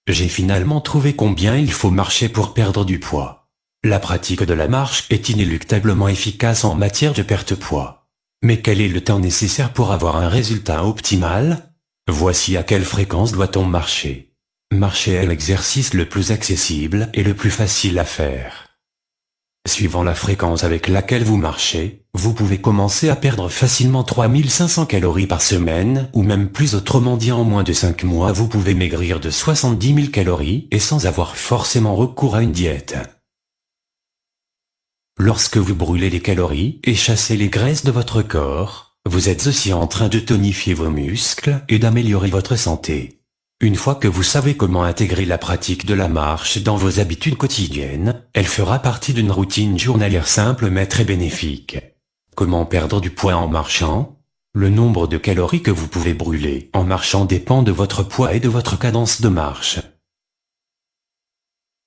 J'ai finalement trouvé combien il faut marcher pour perdre du poids. La pratique de la marche est inéluctablement efficace en matière de perte de poids. Mais quel est le temps nécessaire pour avoir un résultat optimal? Voici à quelle fréquence doit-on marcher. Marcher est l'exercice le plus accessible et le plus facile à faire. Suivant la fréquence avec laquelle vous marchez, vous pouvez commencer à perdre facilement 3500 calories par semaine, ou même plus, autrement dit en moins de 5 mois vous pouvez maigrir de 70 000 calories et sans avoir forcément recours à une diète. Lorsque vous brûlez les calories et chassez les graisses de votre corps, vous êtes aussi en train de tonifier vos muscles et d'améliorer votre santé. Une fois que vous savez comment intégrer la pratique de la marche dans vos habitudes quotidiennes, elle fera partie d'une routine journalière simple mais très bénéfique. Comment perdre du poids en marchant? Le nombre de calories que vous pouvez brûler en marchant dépend de votre poids et de votre cadence de marche.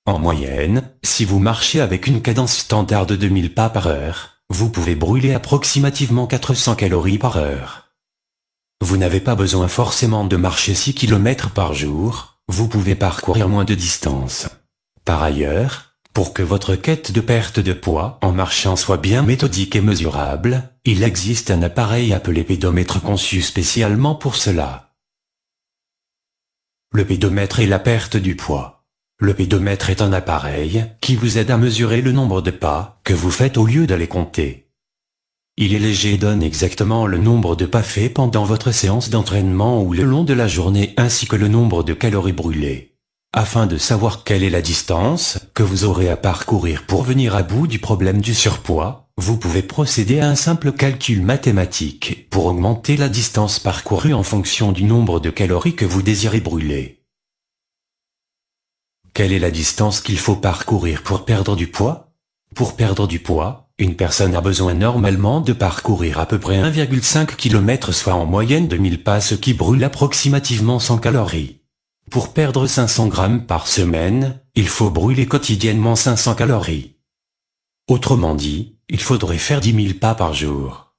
En moyenne, si vous marchez avec une cadence standard de 2000 pas par heure, vous pouvez brûler approximativement 400 calories par heure. Vous n'avez pas besoin forcément de marcher 6 km par jour, vous pouvez parcourir moins de distance. Par ailleurs, pour que votre quête de perte de poids en marchant soit bien méthodique et mesurable, il existe un appareil appelé pédomètre conçu spécialement pour cela. Le pédomètre et la perte du poids. Le pédomètre est un appareil qui vous aide à mesurer le nombre de pas que vous faites au lieu de les compter. Il est léger et donne exactement le nombre de pas faits pendant votre séance d'entraînement ou le long de la journée ainsi que le nombre de calories brûlées. Afin de savoir quelle est la distance que vous aurez à parcourir pour venir à bout du problème du surpoids, vous pouvez procéder à un simple calcul mathématique pour augmenter la distance parcourue en fonction du nombre de calories que vous désirez brûler. Quelle est la distance qu'il faut parcourir pour perdre du poids? Pour perdre du poids, une personne a besoin normalement de parcourir à peu près 1,5 km, soit en moyenne 2000 pas, ce qui brûle approximativement 100 calories. Pour perdre 500 grammes par semaine, il faut brûler quotidiennement 500 calories. Autrement dit, il faudrait faire 10 000 pas par jour.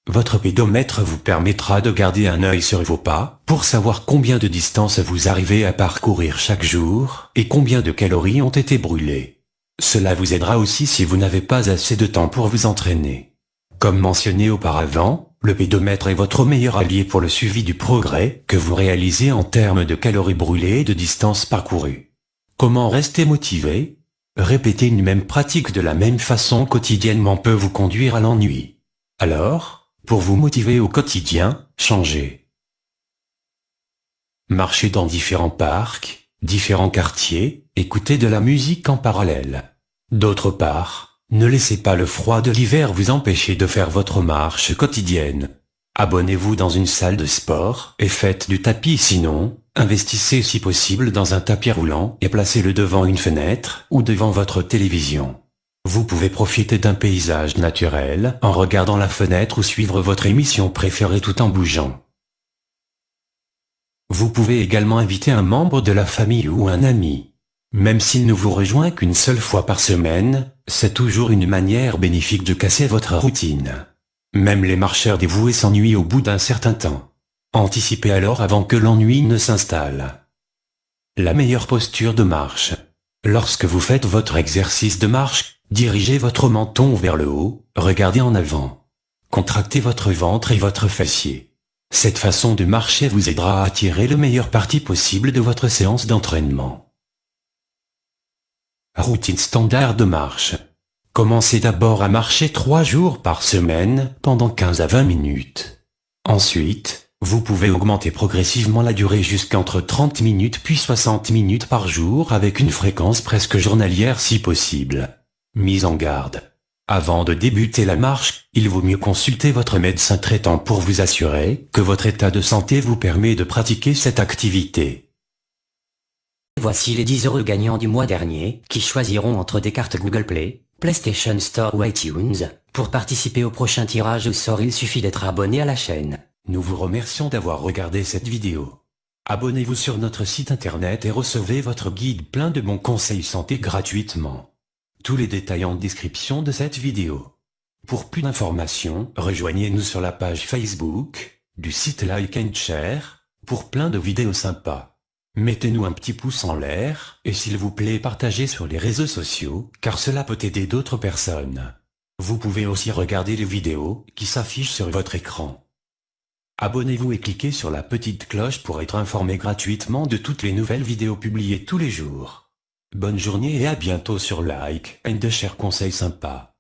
Votre pédomètre vous permettra de garder un œil sur vos pas pour savoir combien de distance vous arrivez à parcourir chaque jour et combien de calories ont été brûlées. Cela vous aidera aussi si vous n'avez pas assez de temps pour vous entraîner. Comme mentionné auparavant, le pédomètre est votre meilleur allié pour le suivi du progrès que vous réalisez en termes de calories brûlées et de distance parcourue. Comment rester motivé? Répéter une même pratique de la même façon quotidiennement peut vous conduire à l'ennui. Alors, pour vous motiver au quotidien, changez. Marchez dans différents parcs, différents quartiers, écoutez de la musique en parallèle. D'autre part, ne laissez pas le froid de l'hiver vous empêcher de faire votre marche quotidienne. Abonnez-vous dans une salle de sport et faites du tapis, sinon, investissez si possible dans un tapis roulant et placez-le devant une fenêtre ou devant votre télévision. Vous pouvez profiter d'un paysage naturel en regardant la fenêtre ou suivre votre émission préférée tout en bougeant. Vous pouvez également inviter un membre de la famille ou un ami. Même s'il ne vous rejoint qu'une seule fois par semaine, c'est toujours une manière bénéfique de casser votre routine. Même les marcheurs dévoués s'ennuient au bout d'un certain temps. Anticipez alors avant que l'ennui ne s'installe. La meilleure posture de marche. Lorsque vous faites votre exercice de marche, dirigez votre menton vers le haut, regardez en avant. Contractez votre ventre et votre fessier. Cette façon de marcher vous aidera à tirer le meilleur parti possible de votre séance d'entraînement. Routine standard de marche. Commencez d'abord à marcher 3 jours par semaine pendant 15 à 20 minutes. Ensuite, vous pouvez augmenter progressivement la durée jusqu'entre 30 minutes puis 60 minutes par jour avec une fréquence presque journalière si possible. Mise en garde. Avant de débuter la marche, il vaut mieux consulter votre médecin traitant pour vous assurer que votre état de santé vous permet de pratiquer cette activité. Voici les 10 heureux gagnants du mois dernier, qui choisiront entre des cartes Google Play, PlayStation Store ou iTunes. Pour participer au prochain tirage au sort, il suffit d'être abonné à la chaîne. Nous vous remercions d'avoir regardé cette vidéo. Abonnez-vous sur notre site internet et recevez votre guide plein de bons conseils santé gratuitement. Tous les détails en description de cette vidéo. Pour plus d'informations, rejoignez-nous sur la page Facebook du site Like and Share pour plein de vidéos sympas. Mettez-nous un petit pouce en l'air, et s'il vous plaît partagez sur les réseaux sociaux, car cela peut aider d'autres personnes. Vous pouvez aussi regarder les vidéos qui s'affichent sur votre écran. Abonnez-vous et cliquez sur la petite cloche pour être informé gratuitement de toutes les nouvelles vidéos publiées tous les jours. Bonne journée et à bientôt sur Like and Share Conseils sympas.